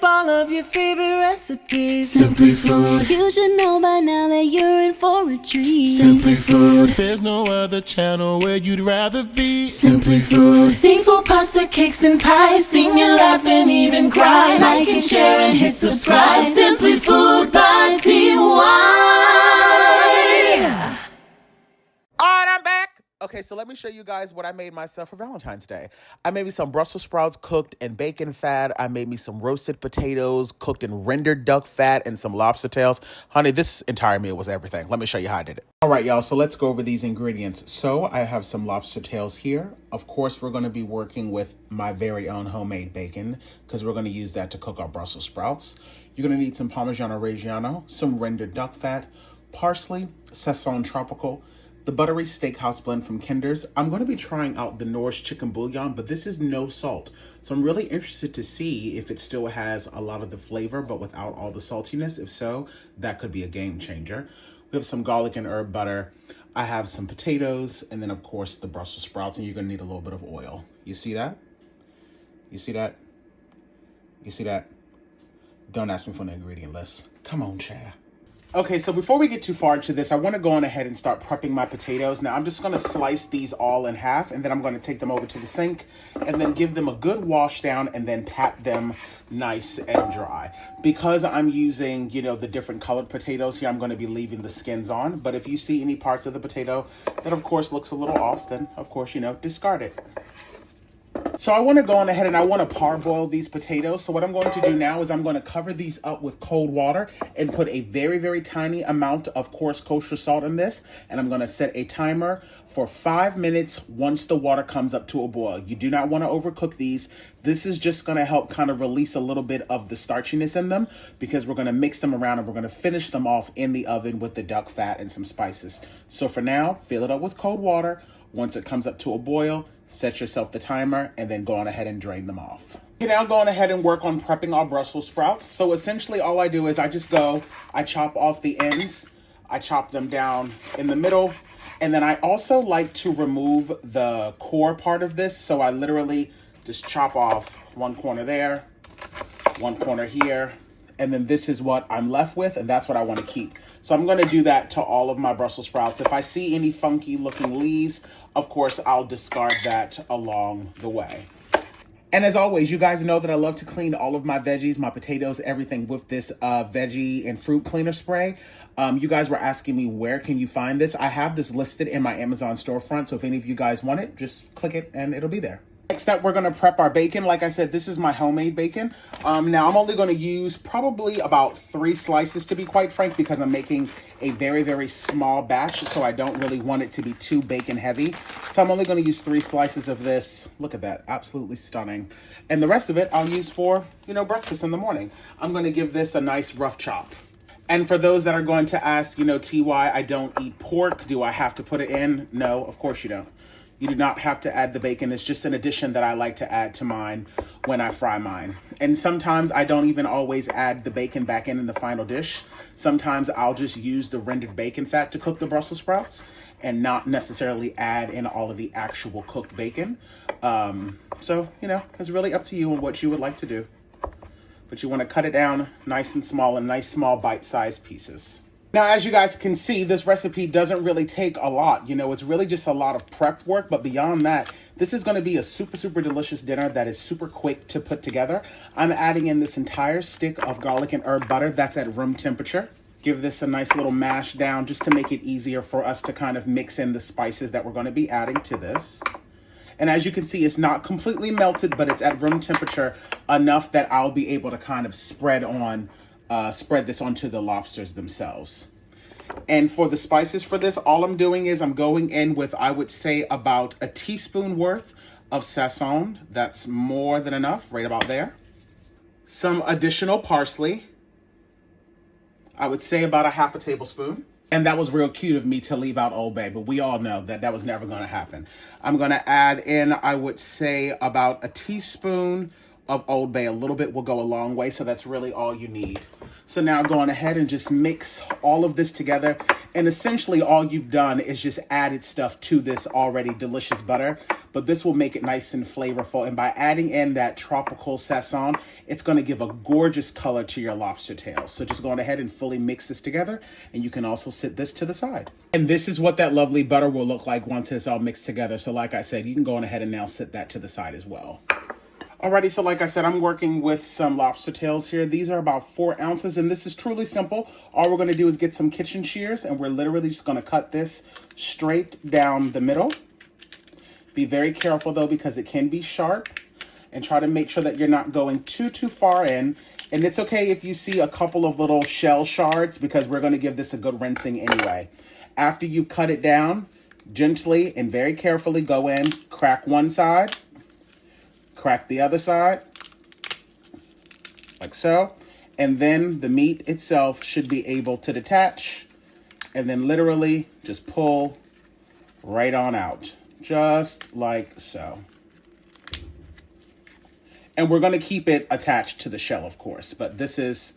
up all of your favorite recipes. Simply Food. You should know by now that you're in for a treat. Simply Food. There's no other channel where you'd rather be. Simply Food. Seafood, pasta, cakes, and pies. Sing and laugh and even cry. Like and share and hit subscribe. Simply Food by TY. Alright, I'm back. Okay, so let me show you guys what I made myself for Valentine's Day. I made me some Brussels sprouts cooked in bacon fat. I made me some roasted potatoes cooked in rendered duck fat and some lobster tails. Honey, this entire meal was everything. Let me show you how I did it. All right, y'all, so let's go over these ingredients. So I have some lobster tails here. Of course, we're going to be working with my very own homemade bacon because we're going to use that to cook our Brussels sprouts. You're going to need some Parmigiano Reggiano, some rendered duck fat, parsley, Sazón Tropical, the buttery steakhouse blend from Kinder's. I'm going to be trying out the Norse chicken bouillon, but this is no salt. So I'm really interested to see if it still has a lot of the flavor, but without all the saltiness. If so, that could be a game changer. We have some garlic and herb butter. I have some potatoes, and then of course the Brussels sprouts, and you're going to need a little bit of oil. You see that? You see that? You see that? Don't ask me for an ingredient list. Come on, Chad. Okay, so before we get too far into this, I want to go on ahead and start prepping my potatoes. Now, I'm just going to slice these all in half, and then I'm going to take them over to the sink and then give them a good wash down and then pat them nice and dry. Because I'm using, the different colored potatoes here, I'm going to be leaving the skins on. But if you see any parts of the potato that, of course, looks a little off, then, of course, discard it. So I want to go on ahead and I want to parboil these potatoes. So what I'm going to do now is I'm going to cover these up with cold water and put a very, very tiny amount of coarse kosher salt in this. And I'm going to set a timer for 5 minutes once the water comes up to a boil. You do not want to overcook these. This is just going to help kind of release a little bit of the starchiness in them because we're going to mix them around and we're going to finish them off in the oven with the duck fat and some spices. So for now, fill it up with cold water. Once it comes up to a boil, set yourself the timer and then go on ahead and drain them off. Okay, now go on ahead and work on prepping our Brussels sprouts. So essentially all I do is I chop off the ends, I chop them down in the middle, and then I also like to remove the core part of this. So I literally just chop off one corner there, one corner here, and then this is what I'm left with, and that's what I want to keep. So I'm going to do that to all of my Brussels sprouts. If I see any funky looking leaves, of course, I'll discard that along the way. And as always, you guys know that I love to clean all of my veggies, my potatoes, everything with this veggie and fruit cleaner spray. You guys were asking me, where can you find this? I have this listed in my Amazon storefront, so if any of you guys want it, just click it and it'll be there. Next up, we're going to prep our bacon. Like I said, this is my homemade bacon. Now, I'm only going to use probably about 3 slices, to be quite frank, because I'm making a very, very small batch, so I don't really want it to be too bacon heavy. So I'm only going to use 3 slices of this. Look at that. Absolutely stunning. And the rest of it I'll use for, breakfast in the morning. I'm going to give this a nice rough chop. And for those that are going to ask, TY, I don't eat pork. Do I have to put it in? No, of course you don't. You do not have to add the bacon. It's just an addition that I like to add to mine when I fry mine. And sometimes I don't even always add the bacon back in the final dish. Sometimes I'll just use the rendered bacon fat to cook the Brussels sprouts and not necessarily add in all of the actual cooked bacon. So, it's really up to you and what you would like to do. But you want to cut it down nice and small in nice small bite-sized pieces. Now, as you guys can see, this recipe doesn't really take a lot. It's really just a lot of prep work. But beyond that, this is going to be a super, super delicious dinner that is super quick to put together. I'm adding in this entire stick of garlic and herb butter that's at room temperature. Give this a nice little mash down just to make it easier for us to kind of mix in the spices that we're going to be adding to this. And as you can see, it's not completely melted, but it's at room temperature enough that I'll be able to kind of spread this onto the lobsters themselves. And for the spices for this, all I'm doing is I'm going in with, I would say, about a teaspoon worth of sazon. That's more than enough, right about there. Some additional parsley. I would say about a half a tablespoon. And that was real cute of me to leave out Old Bay, but we all know that that was never going to happen. I'm going to add in, I would say, about a teaspoon of Old Bay. A little bit will go a long way, so that's really all you need. So now go on ahead and just mix all of this together. And essentially all you've done is just added stuff to this already delicious butter. But this will make it nice and flavorful. And by adding in that tropical sazon, it's going to give a gorgeous color to your lobster tail. So just go on ahead and fully mix this together. And you can also sit this to the side. And this is what that lovely butter will look like once it's all mixed together. So like I said, you can go on ahead and now sit that to the side as well. Alrighty, so like I said, I'm working with some lobster tails here. These are about 4 ounces, and this is truly simple. All we're gonna do is get some kitchen shears, and we're literally just gonna cut this straight down the middle. Be very careful though, because it can be sharp, and try to make sure that you're not going too far in. And it's okay if you see a couple of little shell shards, because we're gonna give this a good rinsing anyway. After you cut it down, gently and very carefully go in, crack one side, crack the other side, like so. And then the meat itself should be able to detach. And then literally just pull right on out, just like so. And we're gonna keep it attached to the shell, of course, but this is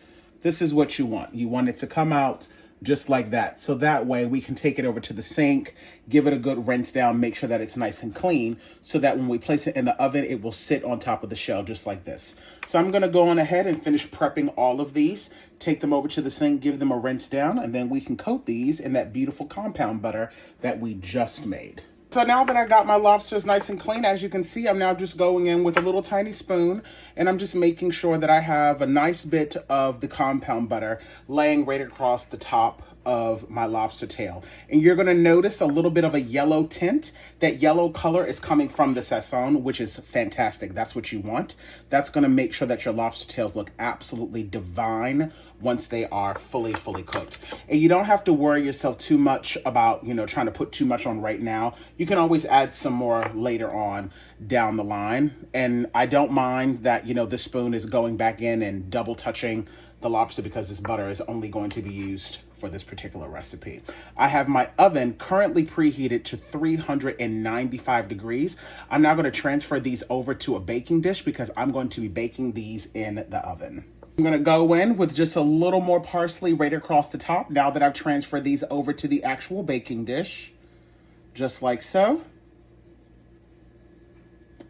what you want. You want it to come out just like that. So that way we can take it over to the sink, give it a good rinse down, make sure that it's nice and clean, so that when we place it in the oven, it will sit on top of the shell just like this. So I'm gonna go on ahead and finish prepping all of these, take them over to the sink, give them a rinse down, and then we can coat these in that beautiful compound butter that we just made. So now that I got my lobsters nice and clean, as you can see, I'm now just going in with a little tiny spoon, and I'm just making sure that I have a nice bit of the compound butter laying right across the top of my lobster tail. And you're gonna notice a little bit of a yellow tint. That yellow color is coming from the sazon, which is fantastic. That's what you want. That's gonna make sure that your lobster tails look absolutely divine once they are fully cooked. And you don't have to worry yourself too much about, trying to put too much on right now. You can always add some more later on down the line. And I don't mind that, this spoon is going back in and double touching the lobster, because this butter is only going to be used for this particular recipe. I have my oven currently preheated to 395 degrees. I'm now going to transfer these over to a baking dish, because I'm going to be baking these in the oven. I'm going to go in with just a little more parsley right across the top now that I've transferred these over to the actual baking dish, just like so.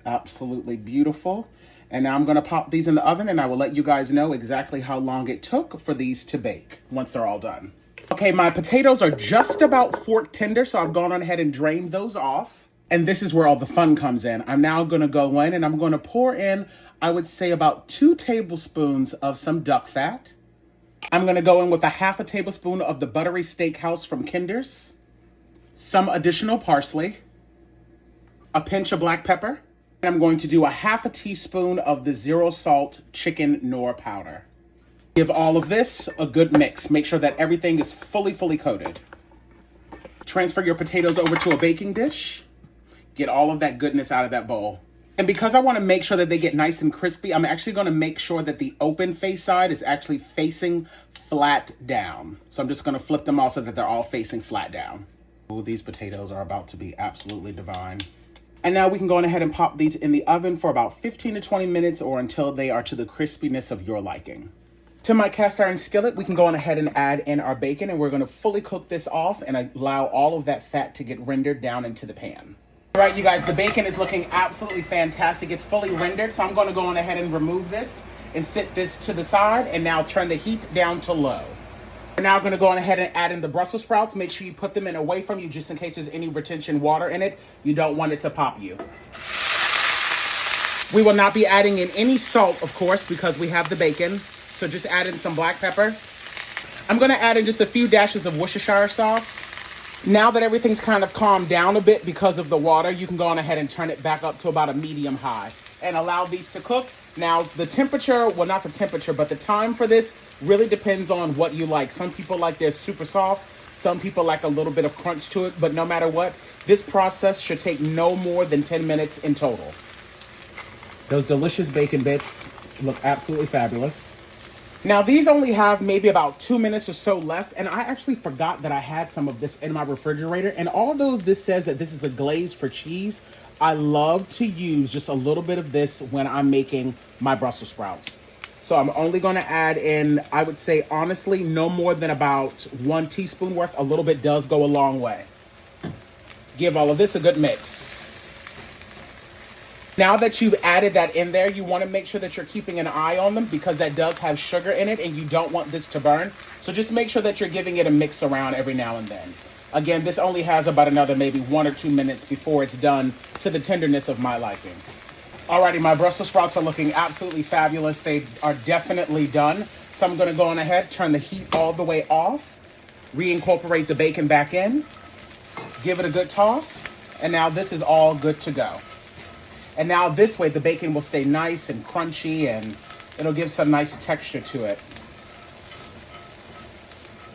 Absolutely beautiful. And now I'm gonna pop these in the oven, and I will let you guys know exactly how long it took for these to bake once they're all done. Okay, my potatoes are just about fork tender, so I've gone on ahead and drained those off. And this is where all the fun comes in. I'm now gonna go in and I'm gonna pour in, I would say, about 2 tablespoons of some duck fat. I'm gonna go in with a half a tablespoon of the buttery steakhouse from Kinder's, some additional parsley, a pinch of black pepper, and I'm going to do a half a teaspoon of the zero salt chicken Knorr powder. Give all of this a good mix. Make sure that everything is fully coated. Transfer your potatoes over to a baking dish. Get all of that goodness out of that bowl. And because I want to make sure that they get nice and crispy, I'm actually going to make sure that the open face side is actually facing flat down. So I'm just going to flip them all so that they're all facing flat down. Ooh, these potatoes are about to be absolutely divine. And now we can go on ahead and pop these in the oven for about 15 to 20 minutes, or until they are to the crispiness of your liking. To my cast iron skillet, we can go on ahead and add in our bacon, and we're going to fully cook this off and allow all of that fat to get rendered down into the pan. All right, you guys, the bacon is looking absolutely fantastic. It's fully rendered, so I'm going to go on ahead and remove this and sit this to the side, and now turn the heat down to low. We're now going to go on ahead and add in the Brussels sprouts. Make sure you put them in away from you, just in case there's any retention water in it. You don't want it to pop you. We will not be adding in any salt, of course, because we have the bacon. So just add in some black pepper. I'm going to add in just a few dashes of Worcestershire sauce. Now that everything's kind of calmed down a bit because of the water, you can go on ahead and turn it back up to about a medium high and allow these to cook. Now, the temperature, well, not the temperature, but the time for this really depends on what you like. Some people like theirs super soft. Some people like a little bit of crunch to it. But no matter what, this process should take no more than 10 minutes in total. Those delicious bacon bits look absolutely fabulous. Now, these only have maybe about 2 minutes or so left, and I actually forgot that I had some of this in my refrigerator. And although this says that this is a glaze for cheese, I love to use just a little bit of this when I'm making my Brussels sprouts. So I'm only going to add in, I would say, honestly, no more than about 1 teaspoon worth. A little bit does go a long way. Give all of this a good mix. Now that you've added that in there, you want to make sure that you're keeping an eye on them because that does have sugar in it and you don't want this to burn. So just make sure that you're giving it a mix around every now and then. Again, this only has about another maybe 1 or 2 minutes before it's done to the tenderness of my liking. Alrighty, my Brussels sprouts are looking absolutely fabulous. They are definitely done. So I'm going to go on ahead, turn the heat all the way off, reincorporate the bacon back in, give it a good toss, and now this is all good to go. And now this way the bacon will stay nice and crunchy and it'll give some nice texture to it.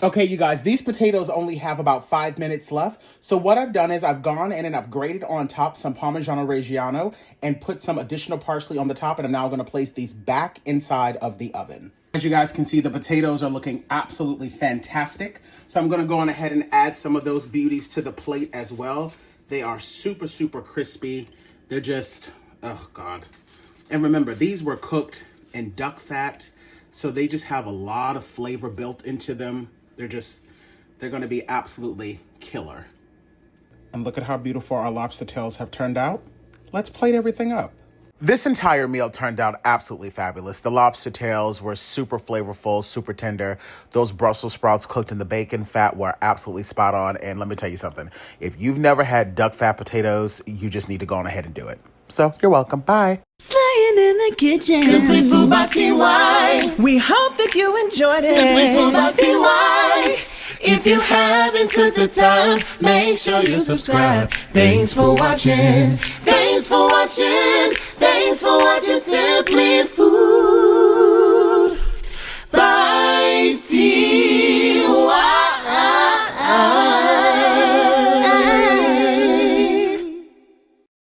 Okay, you guys, these potatoes only have about 5 minutes left. So what I've done is I've gone in and I've grated on top some Parmigiano Reggiano and put some additional parsley on the top. And I'm now going to place these back inside of the oven. As you guys can see, the potatoes are looking absolutely fantastic. So I'm going to go on ahead and add some of those beauties to the plate as well. They are super, super crispy. They're just, oh God. And remember, these were cooked in duck fat. So they just have a lot of flavor built into them. They're going to be absolutely killer. And look at how beautiful our lobster tails have turned out. Let's plate everything up. This entire meal turned out absolutely fabulous. The lobster tails were super flavorful, super tender. Those Brussels sprouts cooked in the bacon fat were absolutely spot on. And let me tell you something. If you've never had duck fat potatoes, you just need to go on ahead and do it. So you're welcome. Bye. Slaying in the kitchen. Simply Food by TY. We hope that you enjoyed it. Simply Food by TY. If you haven't took the time, make sure you subscribe. Thanks for watching. Thanks for watching. Thanks for watching Simply Food.